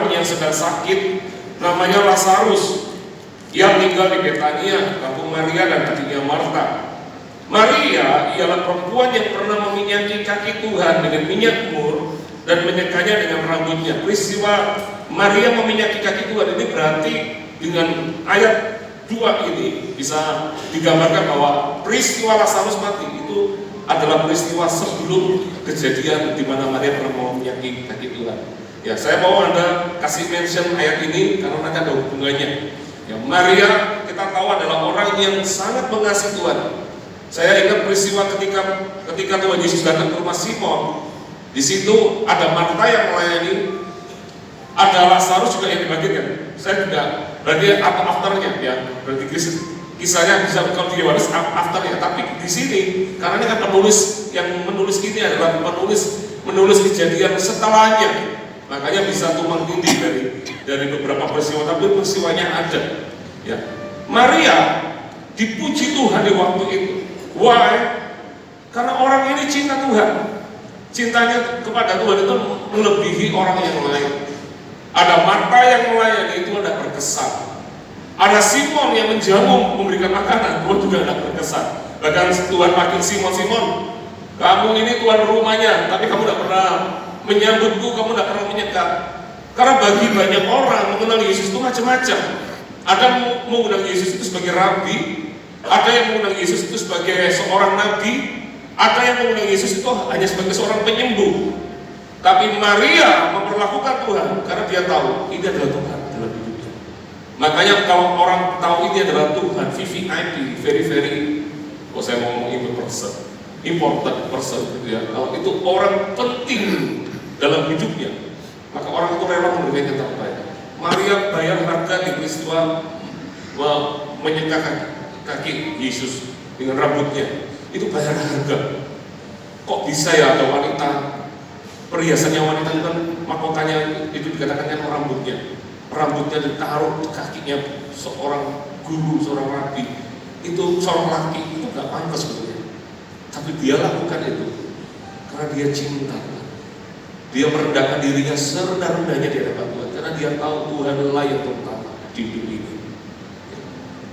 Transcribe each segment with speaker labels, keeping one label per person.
Speaker 1: orang yang sedang sakit, namanya Lazarus, yang tinggal di Betania, kampung Maria dan adiknya Marta. Maria ialah perempuan yang pernah meminyaki kaki Tuhan dengan minyak mur dan menyekanya dengan rambutnya. Peristiwa Maria meminyaki kaki Tuhan ini berarti dengan ayat 2 ini bisa digambarkan bahwa peristiwa Lazarus mati itu adalah peristiwa sebelum kejadian di mana Maria pernah meminyaki kaki Tuhan. Ya, saya mau Anda kasih mention ayat ini karena nanti ada hubungannya. Ya, Maria kita tahu adalah orang yang sangat mengasihi Tuhan. Saya ingat peristiwa ketika Tuhan Yesus datang ke rumah Simon. Di situ ada Marta yang melayani, ada Lazarus juga yang dibagikan. Saya tidak berarti afternya ya, berarti kisahnya bisa kalau di Yohanes afternya. Tapi di sini karena ini kan penulis yang menulis ini adalah menulis kejadian setelahnya, makanya bisa tumpang tindih dari beberapa peristiwa, tapi peristiwanya ada. Ya, Maria dipuji Tuhan di waktu itu. Why? Karena orang ini cinta Tuhan. Cintanya kepada Tuhan itu melebihi orang yang lain. Ada Marta yang melayani, itu ada berkesan. Ada Simon yang menjamu memberikan makanan, Tuhan juga ada berkesan. Bahkan Tuhan panggil Simon, kamu ini tuan rumahnya, tapi kamu tidak pernah menyambutku, kamu tidak pernah menyekat. Karena bagi banyak orang mengenal Yesus itu macam-macam. Ada mengundang Yesus itu sebagai rabi, ada yang mengundang Yesus itu sebagai seorang nabi, ada yang mengundang Yesus itu hanya sebagai seorang penyembuh. Tapi Maria memperlakukan Tuhan karena dia tahu ini adalah Tuhan dalam hidupnya. Makanya kalau orang tahu ini adalah Tuhan, VVIP, very, saya mau ngomong itu important person gitu ya. Kalau itu orang penting dalam hidupnya, maka orang itu rela memberikan yang terbaik. Maria bayar harga di peristiwa menyekakkan kaki Yesus dengan rambutnya. Itu bayar harga. Kok bisa ya ada wanita, perhiasannya wanita itu kan mahkotanya itu dikatakan kan rambutnya ditaruh di kakinya seorang guru, seorang rabi, itu seorang laki, itu gak pantas sebetulnya. Tapi dia lakukan itu karena dia cinta. Dia merendahkan dirinya serendah-rendahnya di hadapan Tuhan karena dia tahu Tuhan layak terutama di hidup ini.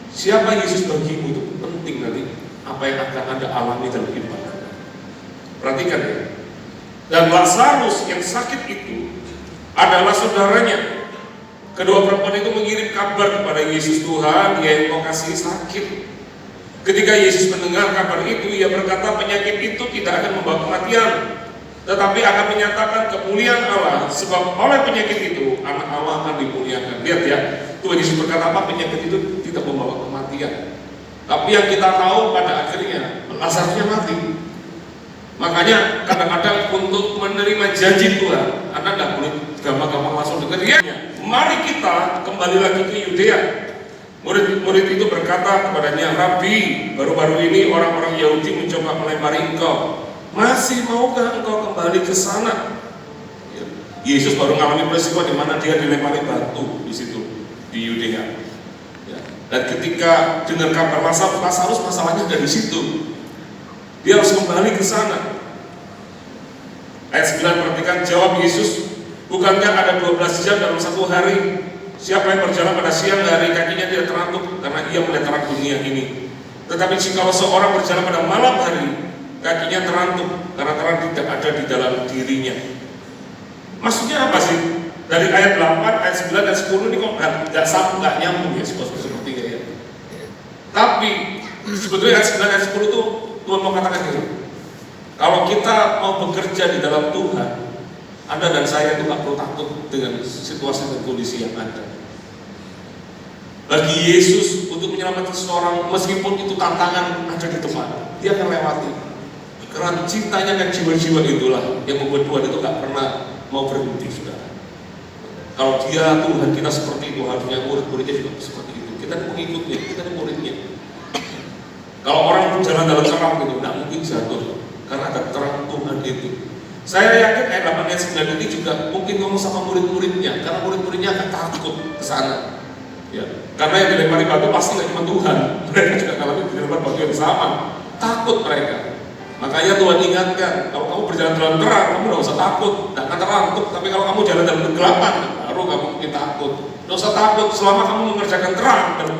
Speaker 1: Siapa Yesus bagimu itu penting nanti apa yang akan Anda alami dalam hidup Anda. Perhatikan ya. Dan Lazarus yang sakit itu adalah saudaranya. Kedua perempuan itu mengirim kabar kepada Yesus, Tuhan yang engkau kasih sakit. Ketika Yesus mendengar kabar itu, ia berkata penyakit itu tidak akan membawa kematian, tetapi akan menyatakan kemuliaan Allah, sebab oleh penyakit itu anak Allah akan dimuliakan. Lihat ya, Tuhan Yesus berkata apa? Penyakit itu tidak membawa kematian. Tapi yang kita tahu pada akhirnya Lazarusnya mati. Makanya kadang-kadang untuk menerima janji Tuhan, Anda tidak boleh gampang-gampang langsung dengar dia. Mari kita kembali lagi ke Yudea. Murid itu berkata kepadanya, Rabi, baru-baru ini orang-orang Yahudi mencoba melempari engkau. Masih maukah engkau kembali ke sana? Yesus baru mengalami peristiwa di mana dia dilempari batu di situ di Yudea. Dan ketika dengar kabar Lazarus masalahnya dari situ. Dia harus kembali ke sana. Ayat 9 perhatikan jawab Yesus, bukankah ada 12 jam dalam satu hari? Siapa yang berjalan pada siang hari kakinya tidak terantuk karena ia melihat terang dunia ini. Tetapi jika seorang berjalan pada malam hari, kakinya terantuk karena terang tidak ada di dalam dirinya. Maksudnya apa sih? Dari ayat 8, ayat 9 dan 10 ini kok nggak nyambung ya seperti ya. Tapi sebetulnya ayat 9 dan ayat 10 itu Tuhan mau katakan gitu. Kalau kita mau bekerja di dalam Tuhan, Anda dan saya itu gak perlu takut dengan situasi dan kondisi yang ada. Bagi Yesus untuk menyelamatkan seseorang, meskipun itu tantangan ada di depan, dia akan lewati. Karena cintanya dan jiwa-jiwa itulah yang membuat Tuhan itu gak pernah mau berhenti, saudara. Kalau dia Tuhan kita seperti itu, harusnya murid-muridnya juga seperti itu. Kita ini pengikutnya, kita ini muridnya. Kalau orang berjalan dalam terang itu, tidak mungkin jatuh karena ada terang Tuhan itu. Saya yakin ayat 8 ayat 9 ini juga mungkin ngomong sama murid-muridnya, karena murid-muridnya akan takut ke sana. Ya, karena yang dilempari batu pasti nggak cuma Tuhan, mereka juga ngalamin dilempari batu yang sama, takut mereka. Makanya Tuhan ingatkan, kalau kamu berjalan dalam terang, kamu nggak usah takut, tidak akan terantuk. Tapi kalau kamu jalan dalam kegelapan, baru kamu mungkin takut. Dosa takut selama kamu mengerjakan terang dan